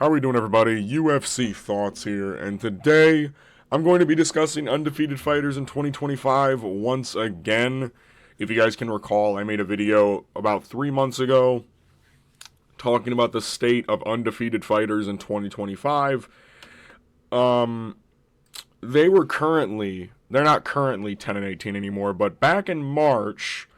How are we doing, everybody? UFC Thoughts here, and today I'm going to be discussing undefeated fighters in 2025 once again. If you guys can recall, I made a video about 3 months ago talking about the state of undefeated fighters in 2025. They're not currently 10-18 anymore, but back in March,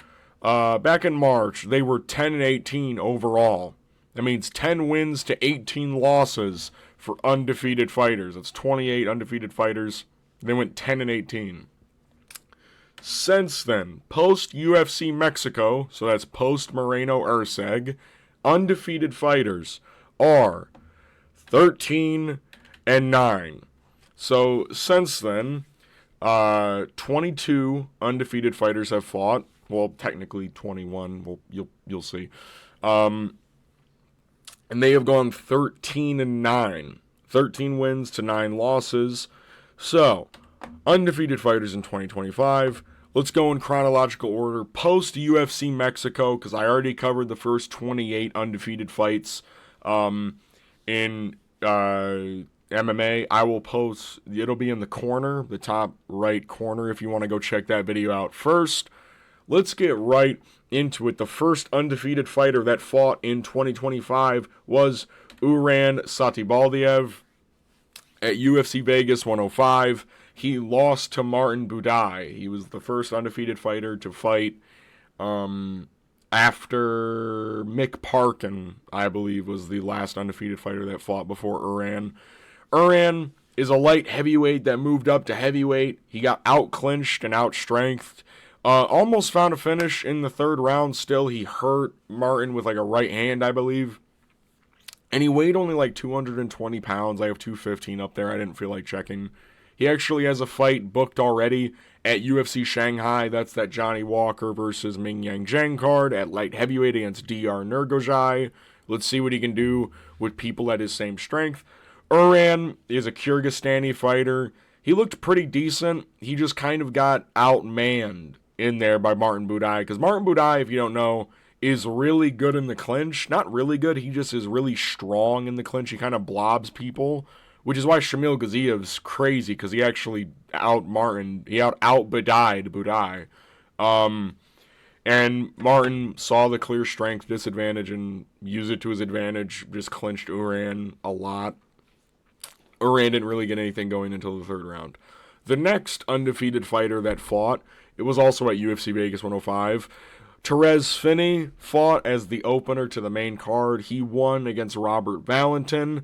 they were 10-18 overall. That means 10 wins to 18 losses for undefeated fighters. That's 28 undefeated fighters. They went 10-18. Since then, post UFC Mexico, so that's post Moreno Erceg, undefeated fighters are 13-9. So since then, 22 undefeated fighters have fought. Well, technically 21. Well, you'll see. And they have gone 13-9. 13 wins to 9 losses. So, undefeated fighters in 2025. Let's go in chronological order. Post UFC Mexico, because I already covered the first 28 undefeated fights in MMA. I will post, it'll be in the corner, the top right corner, if you want to go check that video out first. Let's get right into it. The first undefeated fighter that fought in 2025 was Uran Satibaldiev at UFC Vegas 105. He lost to Martin Buday. He was the first undefeated fighter to fight after Mick Parkin, I believe, was the last undefeated fighter that fought before Uran. Uran is a light heavyweight that moved up to heavyweight. He got out-clinched and out-strengthed. Almost found a finish in the third round still. He hurt Martin with like a right hand, I believe. And he weighed only like 220 pounds. I have 215 up there. I didn't feel like checking. He actually has a fight booked already at UFC Shanghai. That's that Johnny Walker versus Ming Yang Zhang card at light heavyweight against DR Nurgojai. Let's see what he can do with people at his same strength. Uran is a Kyrgyzstani fighter. He looked pretty decent. He just kind of got outmanned in there by Martin Buday, because Martin Buday, if you don't know, is really good in the clinch. Not really good, he just is really strong in the clinch. He kind of blobs people, which is why Shamil Ghaziev's crazy, because he actually out Buday'd Buday. And Martin saw the clear strength disadvantage and used it to his advantage, just clinched Uran a lot. Uran didn't really get anything going until the third round. The next undefeated fighter that fought, it was also at UFC Vegas 105. Finny fought as the opener to the main card. He won against Robert Valentin.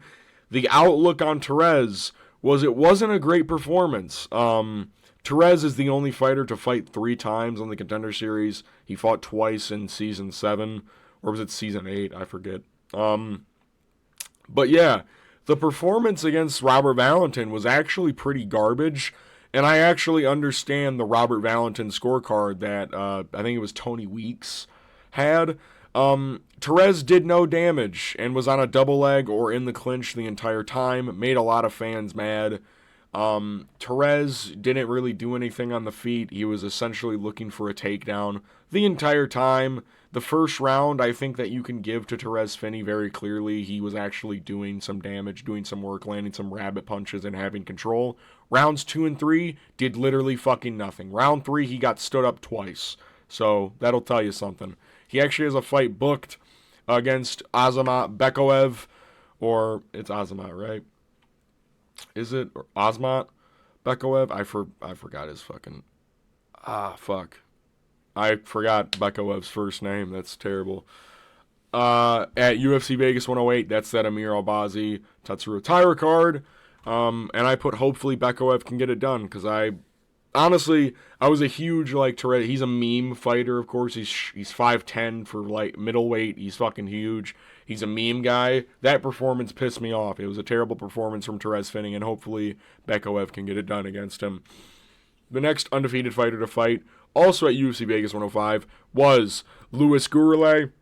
The outlook on Terez was it wasn't a great performance. Terez is the only fighter to fight 3 times on the Contender Series. He fought twice in Season 7, or was it Season 8? I forget. But yeah, the performance against Robert Valentin was actually pretty garbage. And I actually understand the Robert Valentin scorecard that I think it was Tony Weeks had. Terez did no damage and was on a double leg or in the clinch the entire time. Made a lot of fans mad. Terez didn't really do anything on the feet. He was essentially looking for a takedown the entire time. The first round, I think that you can give to Terez Finny very clearly. He was actually doing some damage, doing some work, landing some rabbit punches, and having control. Rounds 2 and 3 did literally fucking nothing. Round 3, he got stood up twice. So that'll tell you something. He actually has a fight booked against Azimov Makonov, or it's Azimov, right? Is it? Or Azmat Makonov? I forgot his fucking... fuck. I forgot Bekov's first name. That's terrible. At UFC Vegas 108, that's that Amir Albazi Tatsuro Taira card. And I put hopefully Bekov can get it done, because I was a huge, Tourette. He's a meme fighter, of course. He's 5'10" for, middleweight. He's fucking huge. He's a meme guy. That performance pissed me off. It was a terrible performance from Terez Finny, and hopefully Bekov can get it done against him. The next undefeated fighter to fight, also at UFC Vegas 105, was Louis Gurle.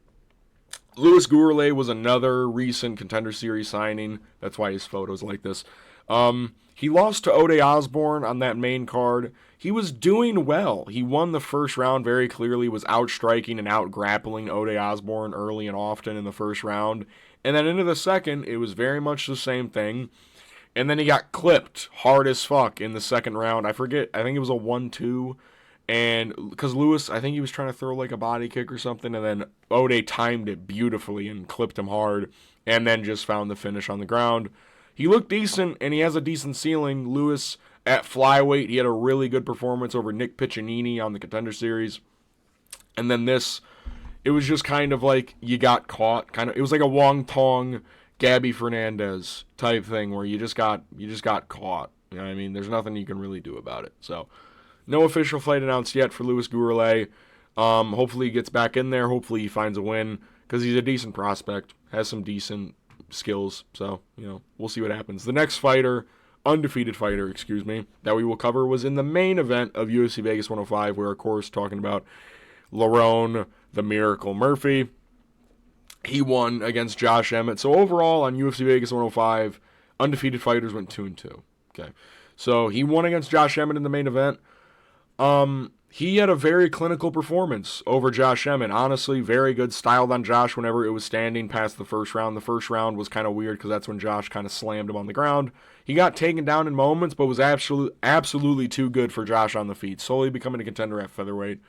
Louis Gurle was another recent Contender Series signing. That's why his photo's like this. He lost to Ode Osborne on that main card. He was doing well. He won the first round very clearly, was outstriking and out-grappling Ode Osborne early and often in the first round. And then into the second, it was very much the same thing. And then he got clipped hard as fuck in the second round. I forget, I think it was a 1-2. And because Lewis, I think he was trying to throw like a body kick or something. And then Ode timed it beautifully and clipped him hard. And then just found the finish on the ground. He looked decent, and he has a decent ceiling. Lewis, at flyweight, he had a really good performance over Nick Piccinini on the Contender Series. And then this, it was just kind of like you got caught. It was like a Wong Tong, Gabby Fernandez type thing where you just got caught. You know what I mean? There's nothing you can really do about it. So, no official fight announced yet for Louis Gurle. Hopefully he gets back in there. Hopefully he finds a win because he's a decent prospect, has some decent skills. So, we'll see what happens. The next undefeated fighter, that we will cover was in the main event of UFC Vegas 105. We're, of course, talking about Lerone, the Miracle Murphy. He won against Josh Emmett. So overall on UFC Vegas 105, undefeated fighters went 2-2. Okay. So he won against Josh Emmett in the main event. He had a very clinical performance over Josh Emmett. Honestly, very good. Styled on Josh whenever it was standing past the first round. The first round was kind of weird because that's when Josh kind of slammed him on the ground. He got taken down in moments, but was absolutely too good for Josh on the feet. Slowly becoming a contender at featherweight.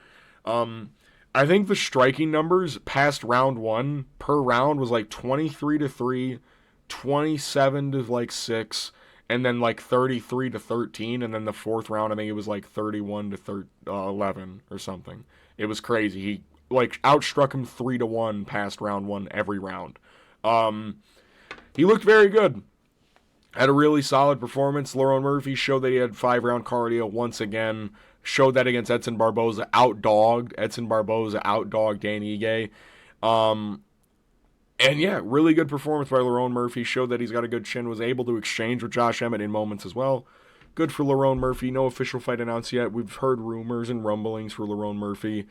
I think the striking numbers past round one per round was like 23-3, 27-6, and then like 33-13, and then the fourth round I think it was like 31-11 or something. It was crazy. He like outstruck him 3-1 past round one every round. He looked very good. Had a really solid performance. Lerone Murphy showed that he had 5-round cardio once again. Showed that against Edson Barboza. Edson Barboza outdogged Dan Ige. And yeah, really good performance by Lerone Murphy. Showed that he's got a good chin. Was able to exchange with Josh Emmett in moments as well. Good for Lerone Murphy. No official fight announced yet. We've heard rumors and rumblings for Lerone Murphy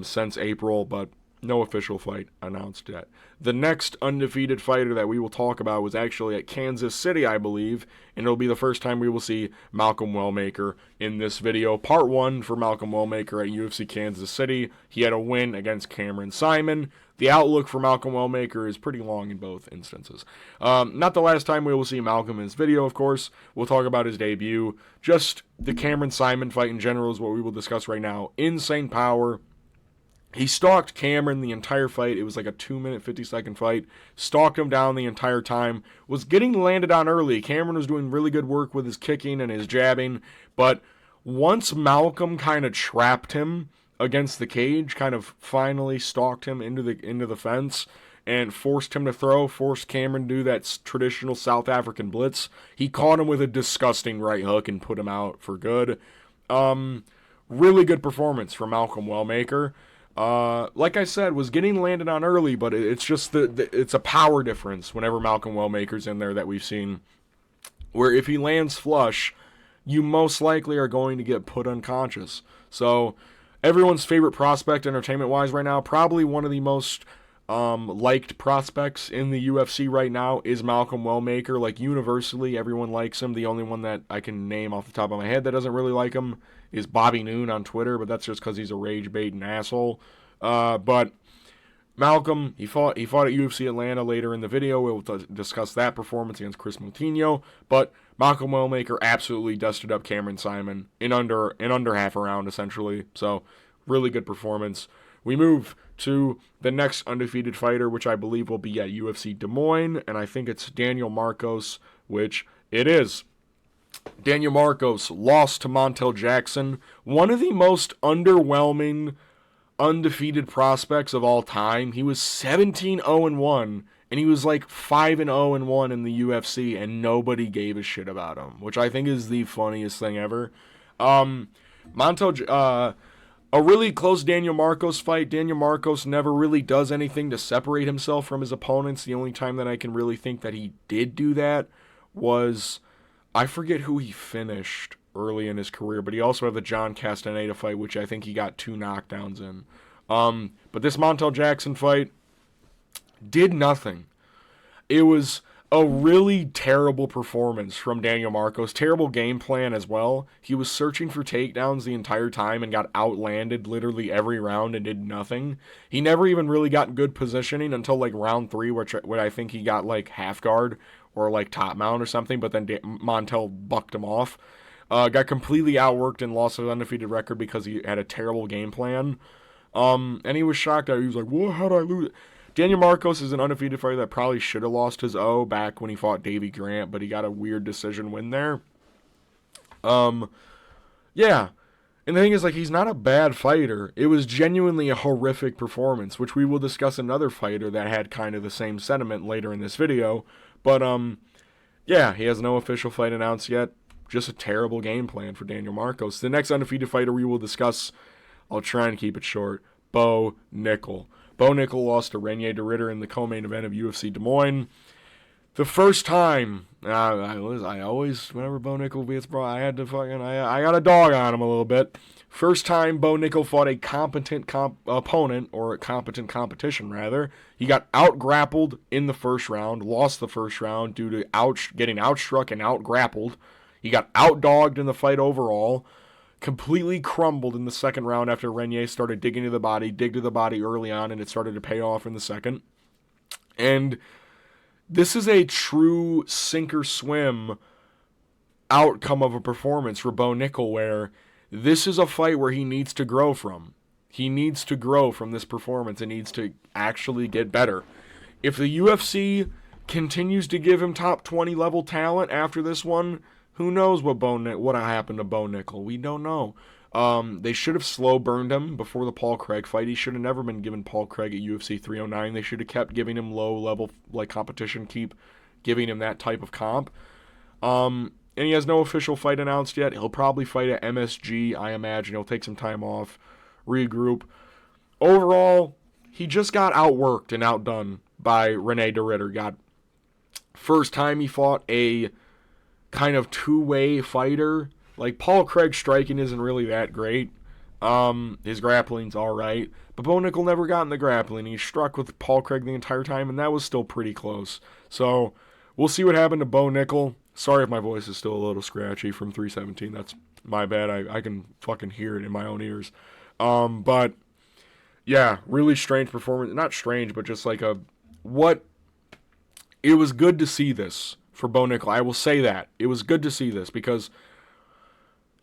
since April, but no official fight announced yet. The next undefeated fighter that we will talk about was actually at Kansas City, I believe, and it'll be the first time we will see Malcolm Wellmaker in this video. Part 1 for Malcolm Wellmaker at UFC Kansas City. He had a win against Cameron Simon. The outlook for Malcolm Wellmaker is pretty long in both instances. Not the last time we will see Malcolm in this video, of course. We'll talk about his debut. Just the Cameron Simon fight in general is what we will discuss right now. Insane power. He stalked Cameron the entire fight. It was like a 2-minute, 50-second fight. Stalked him down the entire time. Was getting landed on early. Cameron was doing really good work with his kicking and his jabbing. But once Malcolm kind of trapped him against the cage, kind of finally stalked him into the fence and forced him to throw, forced Cameron to do that traditional South African blitz, he caught him with a disgusting right hook and put him out for good. Really good performance from Malcolm Wellmaker. Like I said, was getting landed on early, but it's just it's a power difference whenever Malcolm Wellmaker's in there that we've seen, where if he lands flush, you most likely are going to get put unconscious. So everyone's favorite prospect entertainment-wise right now, probably one of the most liked prospects in the UFC right now is Malcolm Wellmaker. Like universally, everyone likes him. The only one that I can name off the top of my head that doesn't really like him is Bobby Noon on Twitter, but that's just because he's a rage-baiting asshole. But Malcolm, he fought at UFC Atlanta later in the video. We'll discuss that performance against Chris Moutinho. But Malcolm Wellmaker absolutely dusted up Cameron Simon in under half a round, essentially. So, really good performance. We move to the next undefeated fighter, which I believe will be at UFC Des Moines, and I think it's Daniel Marcos, which it is. Daniel Marcos lost to Montel Jackson, one of the most underwhelming undefeated prospects of all time. He was 17-0-1, and he was like 5-0-1 in the UFC, and nobody gave a shit about him, which I think is the funniest thing ever. A really close Daniel Marcos fight. Daniel Marcos never really does anything to separate himself from his opponents. The only time that I can really think that he did do that was, I forget who he finished early in his career, but he also had the John Castaneda fight, which I think he got 2 knockdowns in. But this Montel Jackson fight did nothing. It was a really terrible performance from Daniel Marcos. Terrible game plan as well. He was searching for takedowns the entire time and got outlanded literally every round and did nothing. He never even really got good positioning until like round 3, where I think he got like half guard or like top mount or something, but then Montel bucked him off. Got completely outworked and lost his undefeated record because he had a terrible game plan. And he was shocked out. He was like, "Well, how'd I lose?" Daniel Marcos is an undefeated fighter that probably should have lost his O back when he fought Davey Grant, but he got a weird decision win there. Yeah. And the thing is, like, he's not a bad fighter. It was genuinely a horrific performance, which we will discuss another fighter that had kind of the same sentiment later in this video. But, yeah, he has no official fight announced yet. Just a terrible game plan for Daniel Marcos. The next undefeated fighter we will discuss, I'll try and keep it short, Bo Nickal. Bo Nickal lost to Renier de Ridder in the co-main event of UFC Des Moines. The first time, I always, whenever Bo Nickal gets brought, I got a dog on him a little bit. First time Bo Nickal fought a competent opponent, or a competent competition rather. He got out-grappled in the first round, lost the first round due to getting outstruck and out-grappled. He got out-dogged in the fight overall. Completely crumbled in the second round after Renier started digging to the body early on, and it started to pay off in the second. And this is a true sink-or-swim outcome of a performance for Bo Nickal, where this is a fight where he needs to grow from. He needs to grow from this performance and needs to actually get better. If the UFC continues to give him top 20 level talent after this one, who knows what happened to Bo Nickal? We don't know. They should have slow burned him before the Paul Craig fight. He should have never been given Paul Craig at UFC 309. They should have kept giving him low level like competition, keep giving him that type of comp. And he has no official fight announced yet. He'll probably fight at MSG, I imagine. He'll take some time off, regroup. Overall, he just got outworked and outdone by Renier de Ridder. First time he fought a kind of two-way fighter. Like, Paul Craig's striking isn't really that great. His grappling's alright. But Bo Nickal never got in the grappling. He struck with Paul Craig the entire time, and that was still pretty close. So, we'll see what happened to Bo Nickal. Sorry if my voice is still a little scratchy from 317. That's my bad. I can fucking hear it in my own ears. But, yeah, really strange performance. Not strange, but just like it was good to see this for Bo Nickal. I will say that. It was good to see this because,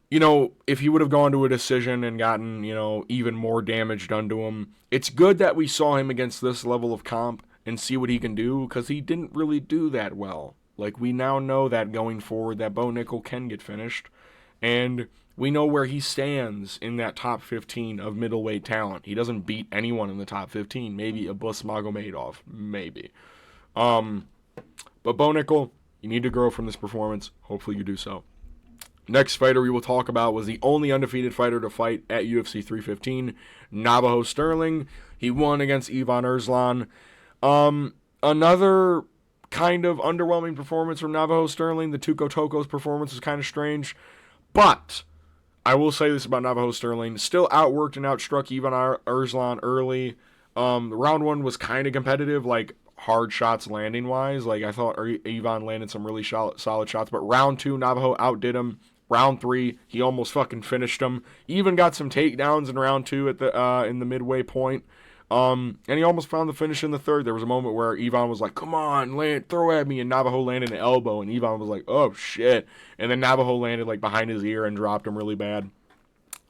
if he would have gone to a decision and gotten, even more damage done to him, it's good that we saw him against this level of comp and see what he can do, because he didn't really do that well. Like, we now know that going forward that Bo Nickal can get finished, and we know where he stands in that top 15 of middleweight talent. He doesn't beat anyone in the top 15. Maybe Abus Magomedov. Maybe. But Bo Nickal, you need to grow from this performance. Hopefully you do so. Next fighter we will talk about was the only undefeated fighter to fight at UFC 315, Navajo Sterling. He won against Ivan Erslan. Another kind of underwhelming performance from Navajo Sterling. The Tuco Toco's performance was kind of strange. But I will say this about Navajo Sterling. Still outworked and outstruck Ivan Erslan early. Round 1 was kind of competitive, like hard shots landing wise. Like, I thought Ivan landed some really solid shots. But round 2, Navajo outdid him. Round 3, he almost fucking finished him. Even got some takedowns in round 2 at in the midway point. And he almost found the finish in the third. There was a moment where Ivan was like, "Come on, throw at me," and Navajo landed an elbow, and Ivan was like, "Oh shit!" And then Navajo landed like behind his ear and dropped him really bad.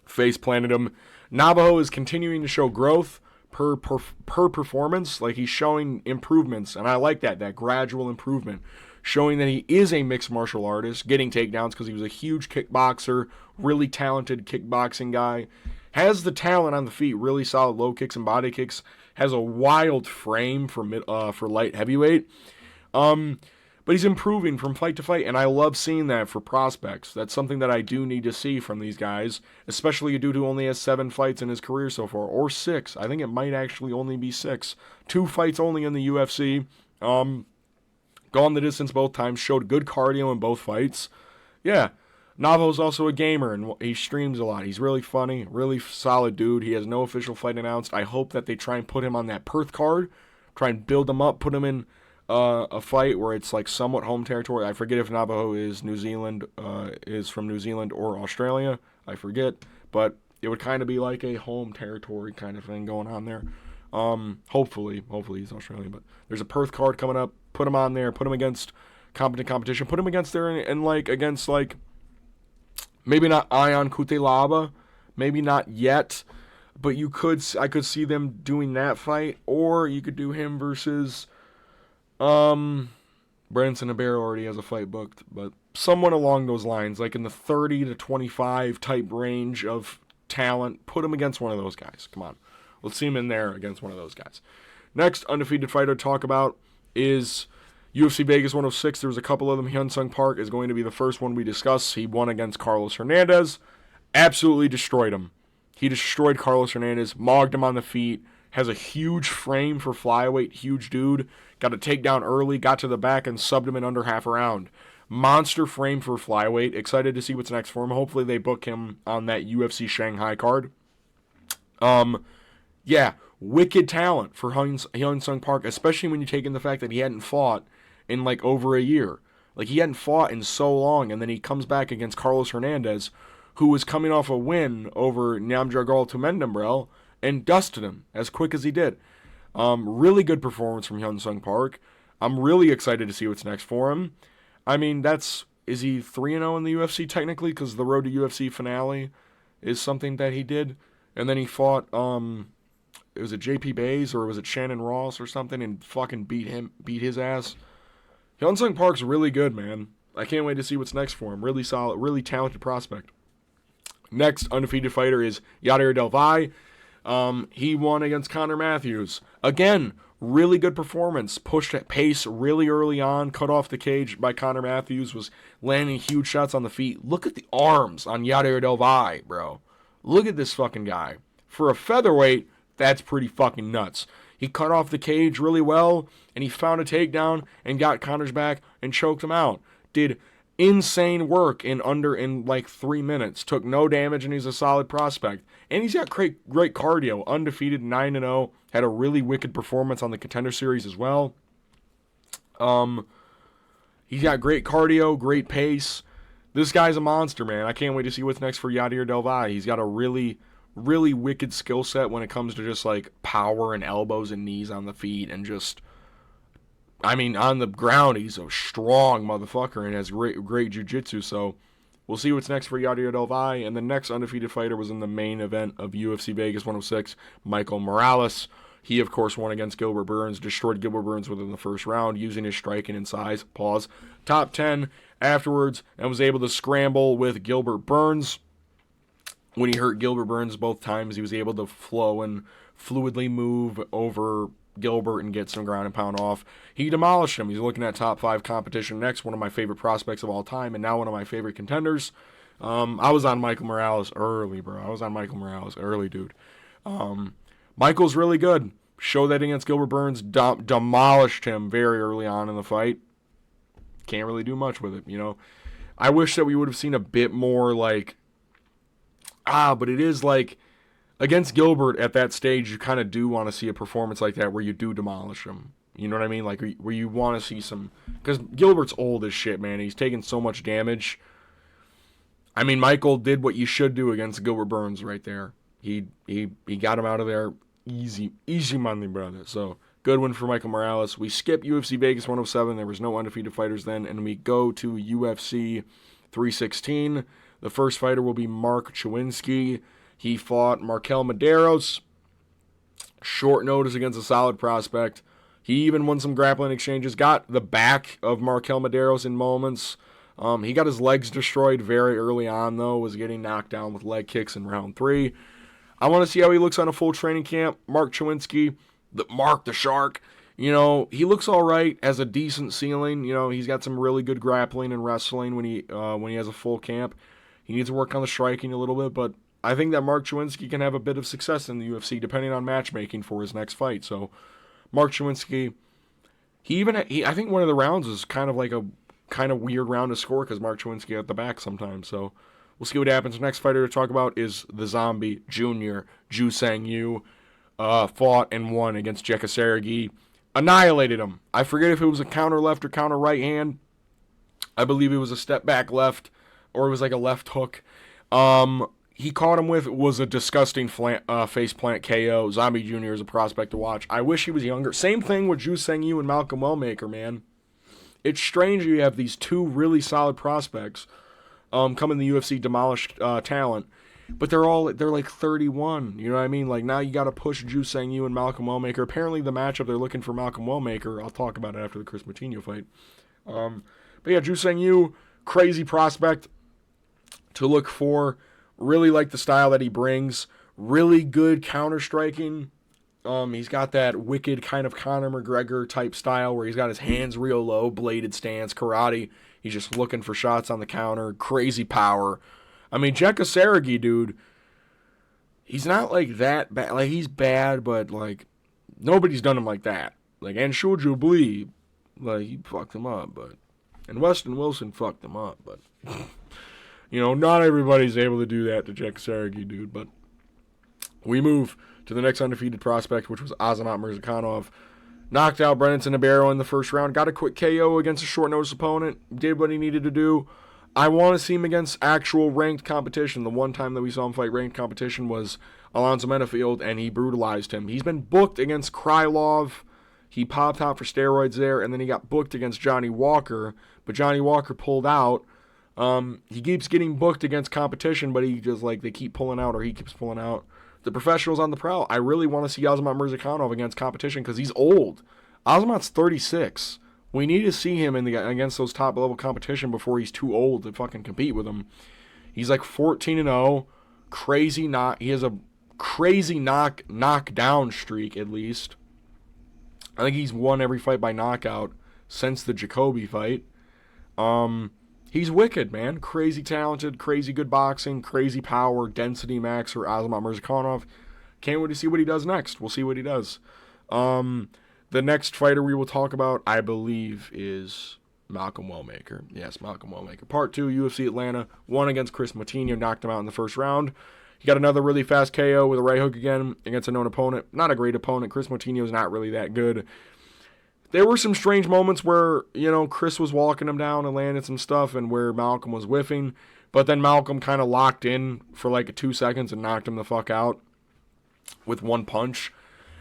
Face planted him. Navajo is continuing to show growth per performance. Like, he's showing improvements, and I like that gradual improvement, showing that he is a mixed martial artist, getting takedowns because he was a huge kickboxer, really talented kickboxing guy. Has the talent on the feet, really solid low kicks and body kicks. Has a wild frame for light heavyweight. But he's improving from fight to fight, and I love seeing that for prospects. That's something that I do need to see from these guys, especially a dude who only has 7 fights in his career so far, or 6. I think it might actually only be 6. 2 fights only in the UFC. Gone the distance both times, showed good cardio in both fights. Yeah. Navo's also a gamer, and he streams a lot. He's really funny, really solid dude. He has no official fight announced. I hope that they try and put him on that Perth card, try and build him up, put him in a fight where it's like somewhat home territory. I forget if Navajo is from New Zealand or Australia. I forget, but it would kind of be like a home territory kind of thing going on there. Hopefully he's Australian, but there's a Perth card coming up. Put him on there. Put him against competent competition. Put him against there and like against like maybe not Ion Kutelaba, maybe not yet, but I could see them doing that fight, or you could do him versus Branson Abair already has a fight booked, but somewhat along those lines, like in the 30 to 25 type range of talent. Put him against one of those guys. Come on. Let's see him in there against one of those guys. Next undefeated fighter to talk about is UFC Vegas 106. There's a couple of them. Hyangsung Park is going to be the first one we discuss. He won against Carlos Hernandez. Absolutely destroyed him. He destroyed Carlos Hernandez, mogged him on the feet, has a huge frame for flyweight, huge dude. Got a takedown early, got to the back, and subbed him in under half a round. Monster frame for flyweight. Excited to see what's next for him. Hopefully they book him on that UFC Shanghai card. Yeah, wicked talent for Hyangsung Park, especially when you take in the fact that he hadn't fought in like over a year. Like he hadn't fought in so long, and then he comes back against Carlos Hernandez, who was coming off a win over Namjagal Tumendembrel, and dusted him as quick as he did. Really good performance from Hyangsung Park. I'm really excited to see what's next for him. I mean, is he 3-0 in the UFC technically? Because the Road to UFC finale is something that he did. And then he fought, was it JP Bays or was it Shannon Ross or something, and fucking beat his ass. Hyangsung Park's really good, man. I can't wait to see what's next for him. Really solid, really talented prospect. Next undefeated fighter is Yarian Delvi. He won against Connor Matthews. Again, really good performance. Pushed at pace really early on. Cut off the cage by Connor Matthews. Was landing huge shots on the feet. Look at the arms on Yarian Delvi, bro. Look at this fucking guy. For a featherweight, that's pretty fucking nuts. He cut off the cage really well, and he found a takedown and got Connor's back and choked him out. Did insane work in like 3 minutes. Took no damage, and he's a solid prospect. And he's got great cardio. Undefeated, 9-0. Had a really wicked performance on the Contender Series as well. He's got great cardio, great pace. This guy's a monster, man. I can't wait to see what's next for Yarian Delvi. He's got a really, really wicked skill set when it comes to just like power and elbows and knees on the feet, and just, I mean, on the ground, he's a strong motherfucker and has great jiu-jitsu. So we'll see what's next for Yarian Delvi. And the next undefeated fighter was in the main event of UFC Vegas 106, Michael Morales. He, of course, won against Gilbert Burns, destroyed Gilbert Burns within the first round using his striking and size. Pause. Top 10 afterwards, and was able to scramble with Gilbert Burns. When he hurt Gilbert Burns both times, he was able to flow and fluidly move over Gilbert and get some ground and pound off. He demolished him. He's looking at top 5 competition next. One of my favorite prospects of all time, and now one of my favorite contenders. I was on Michael Morales early, bro. I was on Michael Morales early, dude. Michael's really good. Showed that against Gilbert Burns. Demolished him very early on in the fight. Can't really do much with it, you know. I wish that we would have seen a bit more like, but it is like, against Gilbert at that stage, you kind of do want to see a performance like that where you do demolish him. You know what I mean? Like, where you want to see some, because Gilbert's old as shit, man. He's taken so much damage. I mean, Michael did what you should do against Gilbert Burns right there. He got him out of there easy money, brother. So, good one for Michael Morales. We skip UFC Vegas 107. There was no undefeated fighters then. And we go to UFC 316. The first fighter will be Mark Chuinsky. He fought Markel Medeiros. Short notice against a solid prospect. He even won some grappling exchanges. Got the back of Markel Medeiros in moments. He got his legs destroyed very early on, though. Was getting knocked down with leg kicks in round 3. I want to see how he looks on a full training camp. Mark Chuinsky, Mark the Shark, you know, he looks all right, has a decent ceiling. You know, he's got some really good grappling and wrestling when he has a full camp. He needs to work on the striking a little bit, but I think that Mark Chuinsky can have a bit of success in the UFC depending on matchmaking for his next fight. So, Mark Chuinsky, I think one of the rounds is kind of like a kind of weird round to score because Mark Chuinsky at the back sometimes. So, we'll see what happens. The next fighter to talk about is the Zombie Jr., Ju Sang Yu. Fought and won against Jekka Sergi. Annihilated him. I forget if it was a counter left or counter right hand. I believe it was a step back left, or it was like a left hook. He caught him with, was a disgusting face plant KO. Zombie Jr. is a prospect to watch. I wish he was younger. Same thing with Juseng Yu and Malcolm Wellmaker, man. It's strange you have these two really solid prospects come in the UFC, demolished talent, but they're like 31. You know what I mean? Like, now you got to push Juseng Yu and Malcolm Wellmaker. Apparently, the matchup they're looking for Malcolm Wellmaker. I'll talk about it after the Chris Moutinho fight. But yeah, Juseng Yu, crazy prospect to look for. Really like the style that he brings. Really good counter striking. He's got that wicked kind of Conor McGregor type style where he's got his hands real low, bladed stance, karate. He's just looking for shots on the counter. Crazy power. I mean, Jekka Saragi, dude, he's not like that bad. Like, he's bad, but like nobody's done him like that. Like, and Shouju Blee, like, he fucked him up, but and Weston Wilson fucked him up, but you know, not everybody's able to do that to Jekka Saragi, dude. But we move to the next undefeated prospect, which was Azimov Makonov. Knocked out Brennan Nabarro in the first round. Got a quick KO against a short-notice opponent. Did what he needed to do. I want to see him against actual ranked competition. The one time that we saw him fight ranked competition was Alonzo Menafield, and he brutalized him. He's been booked against Krylov. He popped out for steroids there, and then he got booked against Johnny Walker, but Johnny Walker pulled out. He keeps getting booked against competition, but he just, like, they keep pulling out, or he keeps pulling out. The professionals on the prowl. I really want to see Azimov Makonov against competition because he's old. Azimov's 36. We need to see him against those top-level competition before he's too old to fucking compete with him. He's like 14-0. Crazy knock. He has a crazy knockdown streak, at least. I think he's won every fight by knockout since the Jacoby fight. He's wicked, man. Crazy talented, crazy good boxing, crazy power, density max for Azimov Makonov. Can't wait to see what he does next. We'll see what he does. The next fighter we will talk about, I believe, is Malcolm Wellmaker. Yes, Malcolm Wellmaker. Part 2, UFC Atlanta. Won against Chris Moutinho. Knocked him out in the first round. He got another really fast KO with a right hook again against a known opponent. Not a great opponent. Chris Moutinho is not really that good. There were some strange moments where, you know, Chris was walking him down and landed some stuff and where Malcolm was whiffing. But then Malcolm kind of locked in for like 2 seconds and knocked him the fuck out with one punch.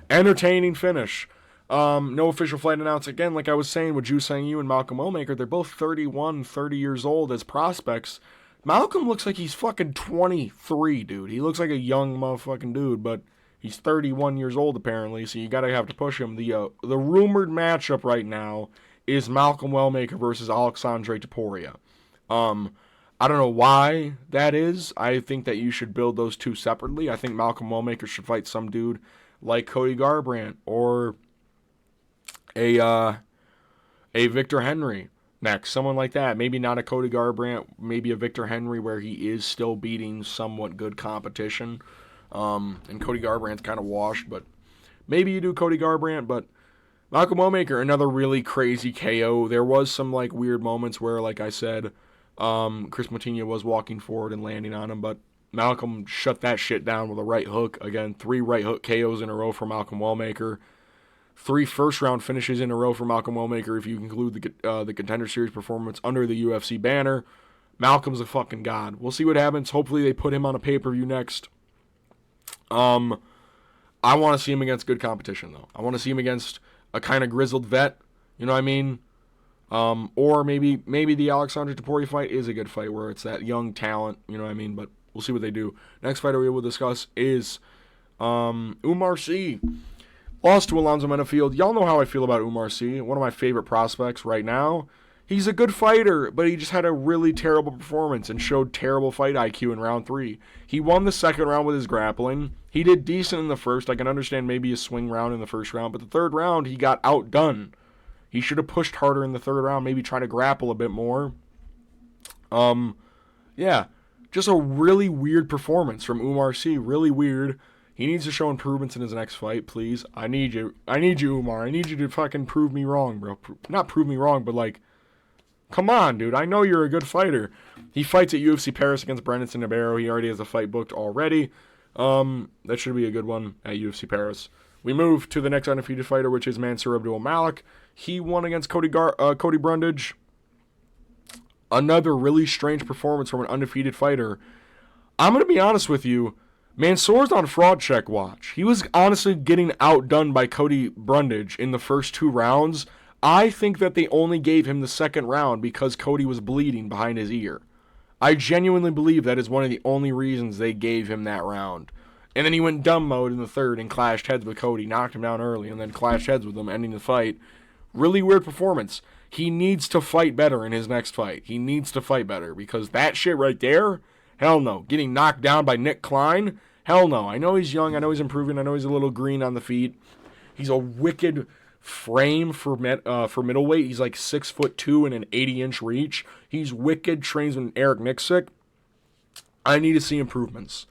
Entertaining finish. No official fight announced. Again, like I was saying with Juseng Yu and Malcolm Wellmaker, they're both 31, 30 years old as prospects. Malcolm looks like he's fucking 23, dude. He looks like a young motherfucking dude, but he's 31 years old apparently, so you gotta have to push him. The rumored matchup right now is Malcolm Wellmaker versus Alexandre Topuria. I don't know why that is. I think that you should build those two separately. I think Malcolm Wellmaker should fight some dude like Cody Garbrandt or a Victor Henry next. Someone like that. Maybe not a Cody Garbrandt, maybe a Victor Henry where he is still beating somewhat good competition. And Cody Garbrandt's kind of washed, but maybe you do Cody Garbrandt, but Malcolm Wellmaker, another really crazy KO. There was some like weird moments where, like I said, Chris Moutinho was walking forward and landing on him, but Malcolm shut that shit down with a right hook. Again, 3 right hook KOs in a row for Malcolm Wellmaker. 3 first-round finishes in a row for Malcolm Wellmaker if you include the Contender Series performance under the UFC banner. Malcolm's a fucking god. We'll see what happens. Hopefully they put him on a pay-per-view next. I want to see him against good competition, though. I want to see him against a kind of grizzled vet. You know what I mean? Or maybe the Alexandre Topuria fight is a good fight where it's that young talent. You know what I mean? But we'll see what they do. Next fighter we will discuss is Umar Sy. Lost to Alonzo Menafield. Y'all know how I feel about Umar Sy. One of my favorite prospects right now. He's a good fighter, but he just had a really terrible performance and showed terrible fight IQ in round 3. He won the second round with his grappling. He did decent in the first. I can understand maybe a swing round in the first round, but the third round, he got outdone. He should have pushed harder in the third round, maybe try to grapple a bit more. Yeah, just a really weird performance from Umar Sy. Really weird. He needs to show improvements in his next fight, please. I need you, Umar. I need you to fucking prove me wrong, bro. Not prove me wrong, but like, come on, dude. I know you're a good fighter. He fights at UFC Paris against Brennan Nabarro. He already has a fight booked already. That should be a good one at UFC Paris. We move to the next undefeated fighter, which is Mansour Malik. He won against Cody Brundage. Another really strange performance from an undefeated fighter. I'm going to be honest with you. Mansour's on fraud check watch. He was honestly getting outdone by Cody Brundage in the first 2 rounds. I think that they only gave him the second round because Cody was bleeding behind his ear. I genuinely believe that is one of the only reasons they gave him that round. And then he went dumb mode in the third and clashed heads with Cody, knocked him down early, and then clashed heads with him, ending the fight. Really weird performance. He needs to fight better in his next fight. He needs to fight better because that shit right there, hell no. Getting knocked down by Nick Klein, hell no. I know he's young. I know he's improving. I know he's a little green on the feet. He's a wicked frame for middleweight. He's like 6'2" and an 80-inch reach. He's wicked. Trains with Eric Nixick. I need to see improvements.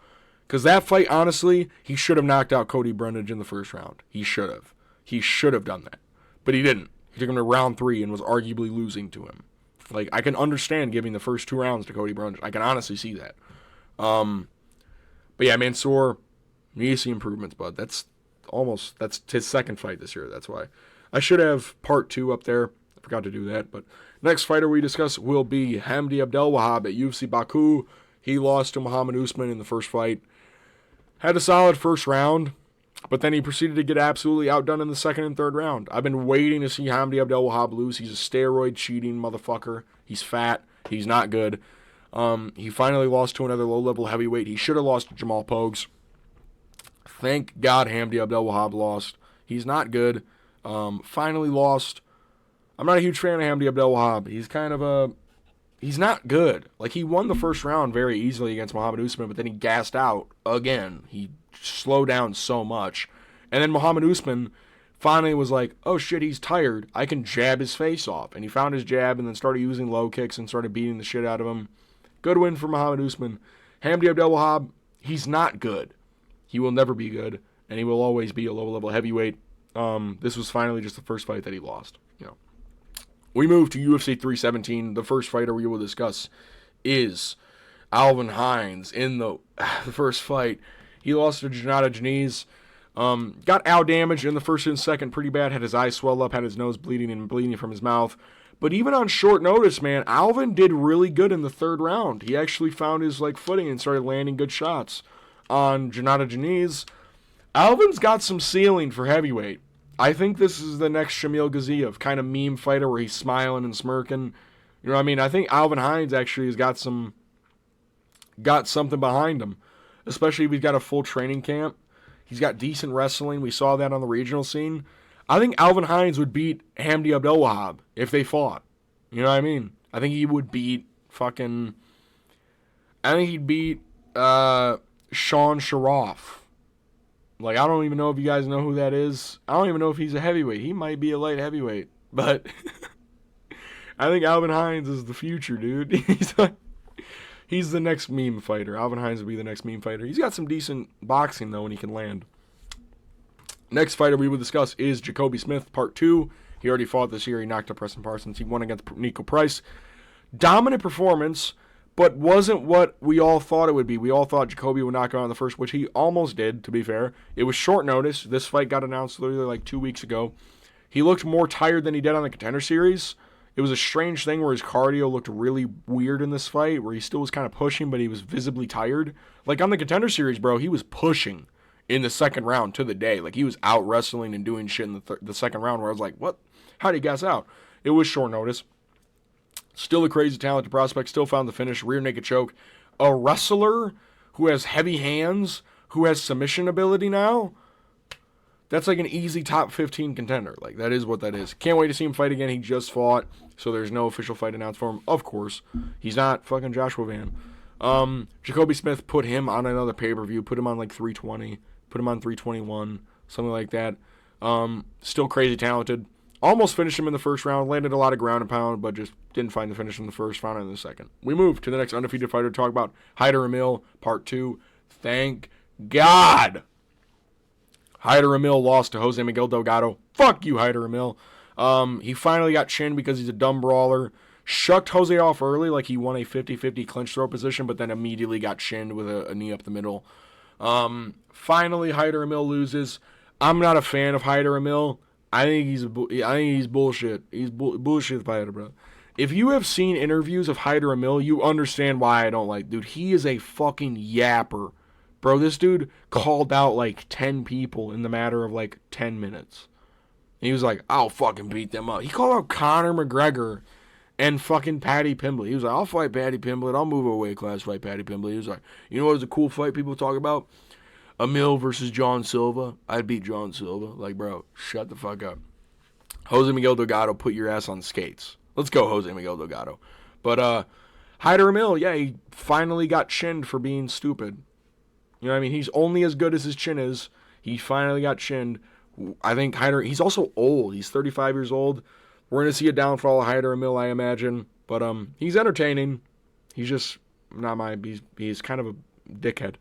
Because that fight, honestly, he should have knocked out Cody Brundage in the first round. He should have. He should have done that. But he didn't. He took him to round 3 and was arguably losing to him. Like, I can understand giving the first 2 rounds to Cody Brundage. I can honestly see that. But yeah, Mansour, need to see improvements, bud. That's his second fight this year. That's why. I should have part 2 up there. I forgot to do that. But next fighter we discuss will be Hamdi Abdaal at UFC Baku. He lost to Muhammad Usman in the first fight. Had a solid first round, but then he proceeded to get absolutely outdone in the second and third round. I've been waiting to see Hamdi Abdaal lose. He's a steroid-cheating motherfucker. He's fat. He's not good. He finally lost to another low-level heavyweight. He should have lost to Jamal Pogues. Thank God Hamdi Abdaal lost. He's not good. Finally lost. I'm not a huge fan of Hamdi Abdaal. He's not good. Like, he won the first round very easily against Muhammad Usman, but then he gassed out again. He slowed down so much. And then Muhammad Usman finally was like, oh shit, he's tired. I can jab his face off. And he found his jab and then started using low kicks and started beating the shit out of him. Good win for Muhammad Usman. Hamdi Abdaal, he's not good. He will never be good, and he will always be a low-level heavyweight. This was finally just the first fight that he lost. We move to UFC 317. The first fighter we will discuss is Alvin Hines. In the first fight, he lost to Janata Janiz. Got out-damaged in the first and second pretty bad. Had his eyes swell up, had his nose bleeding from his mouth. But even on short notice, man, Alvin did really good in the third round. He actually found his footing and started landing good shots on Janata Janiz. Alvin's got some ceiling for heavyweight. I think this is the next Shamil Gaziev kind of meme fighter where he's smiling and smirking. You know what I mean? I think Alvin Hines actually has got something behind him, especially if he's got a full training camp. He's got decent wrestling. We saw that on the regional scene. I think Alvin Hines would beat Hamdi Abdaal if they fought. You know what I mean? I think he would beat he'd beat Sean Sharaf. I don't even know if you guys know who that is. I don't even know if he's a heavyweight. He might be a light heavyweight. But I think Alvin Hines is the future, dude. He's the next meme fighter. Alvin Hines will be the next meme fighter. He's got some decent boxing, though, when he can land. Next fighter we will discuss is Jacoby Smith, Part 2. He already fought this year. He knocked out Preston Parsons. He won against Nico Price. Dominant performance, but wasn't what we all thought it would be. We all thought Jacoby would knock out in the first, which he almost did, to be fair. It was short notice. This fight got announced literally 2 weeks ago. He looked more tired than he did on the Contender Series. It was a strange thing where his cardio looked really weird in this fight, where he still was kind of pushing, but he was visibly tired. On the Contender Series, bro, he was pushing in the second round to the day. He was out wrestling and doing shit in the second round, where I was like, what? How did he gas out? It was short notice. Still a crazy talented prospect. Still found the finish. Rear naked choke. A wrestler who has heavy hands, who has submission ability now. That's an easy top 15 contender. That is what that is. Can't wait to see him fight again. He just fought, so there's no official fight announced for him. Of course. He's not fucking Joshua Van. Jacoby Smith put him on another pay-per-view. Put him on 320. Put him on 321. Something like that. Still crazy talented. Almost finished him in the first round, landed a lot of ground and pound, but just didn't find the finish in the first, found it in the second. We move to the next undefeated fighter to talk about Haider Emil, Part 2. Thank God! Haider Emil lost to Jose Miguel Delgado. Fuck you, Haider Emil. He finally got chinned because he's a dumb brawler. Shucked Jose off early, he won a 50-50 clinch throw position, but then immediately got chinned with a knee up the middle. Finally, Haider Emil loses. I'm not a fan of Hyder Emil. I think he's bullshit. He's bullshit fighter, bro. If you have seen interviews of Hyder Emil, you understand why I don't like. Dude, he is a fucking yapper. Bro, this dude called out like 10 people in the matter of like 10 minutes. He was like, I'll fucking beat them up. He called out Conor McGregor and fucking Paddy Pimblett. He was like, I'll fight Paddy Pimblett. I'll move away class, fight Paddy Pimblett. He was like, you know what was a cool fight people talk about? Emil versus John Silva. I'd beat John Silva. Like, bro, shut the fuck up. Jose Miguel Delgado, put your ass on skates. Let's go, Jose Miguel Delgado. But, Hyder Emil, yeah, he finally got chinned for being stupid. You know what I mean? He's only as good as his chin is. He finally got chinned. I think Hyder, he's also old. He's 35 years old. We're going to see a downfall of Hyder Emil, I imagine. But he's entertaining. He's just not he's kind of a dickhead.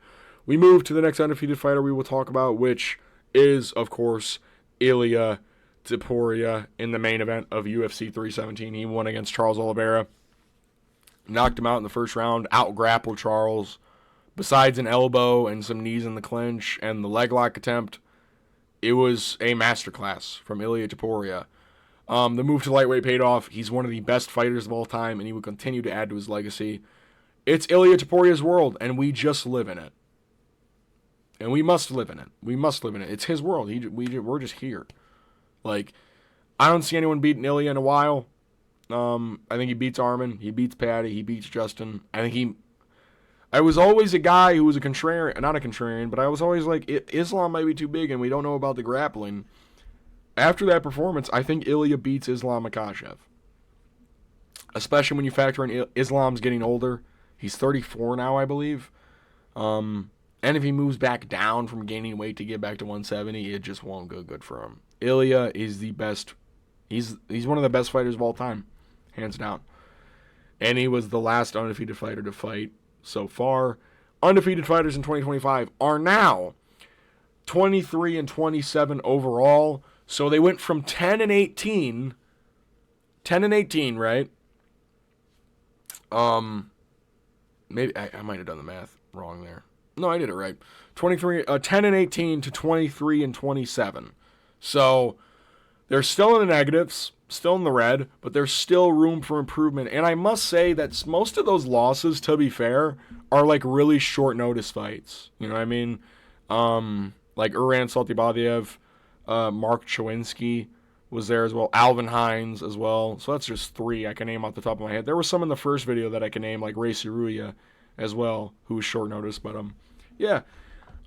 We move to the next undefeated fighter we will talk about, which is, of course, Ilia Zaporia in the main event of UFC 317. He won against Charles Oliveira. Knocked him out in the first round. Out-grappled Charles. Besides an elbow and some knees in the clinch and the leg lock attempt, it was a masterclass from Ilia Zaporia. The move to lightweight paid off. He's one of the best fighters of all time, and he will continue to add to his legacy. It's Ilia Zaporia's world, and we just live in it. And we must live in it. We must live in it. It's his world. We're just here. Like, I don't see anyone beating Ilia in a while. I think he beats Armin. He beats Patty. He beats Justin. I was always a guy who was a contrarian. Not a contrarian, but I was always like, Islam might be too big and we don't know about the grappling. After that performance, I think Ilia beats Islam Makhachev. Especially when you factor in Islam's getting older. He's 34 now, I believe. And if he moves back down from gaining weight to get back to 170, it just won't go good for him. Ilia is the best. He's one of the best fighters of all time, hands down. And he was the last undefeated fighter to fight so far. Undefeated fighters in 2025 are now 23 and 27 overall. So they went from 10 and 18. 10 and 18, right? Maybe I might have done the math wrong there. No, I did it right. 10 and 18 to 23 and 27. So they're still in the negatives, still in the red, but there's still room for improvement. And I must say that most of those losses, to be fair, are like really short notice fights. You know what I mean? Like Uran Saltibadiev, Mark Chuinsky was there as well. Alvin Hines as well. So that's just 3 I can name off the top of my head. There was some in the first video that I can name, like Ray Ciruya as well, who was short notice. But yeah,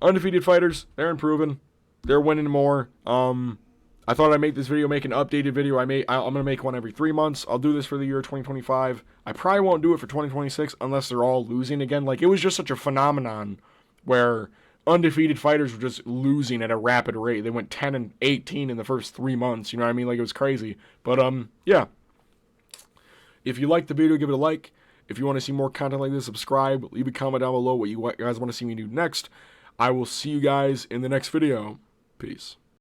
undefeated fighters, they're improving. They're winning more. I thought I'd make this video, make an updated video. I'm going to make one every 3 months. I'll do this for the year 2025. I probably won't do it for 2026 unless they're all losing again. Like, it was just such a phenomenon where undefeated fighters were just losing at a rapid rate. They went 10 and 18 in the first 3 months. You know what I mean? Like, it was crazy. But, yeah. If you liked the video, give it a like. If you want to see more content like this, subscribe. Leave a comment down below what you guys want to see me do next. I will see you guys in the next video. Peace.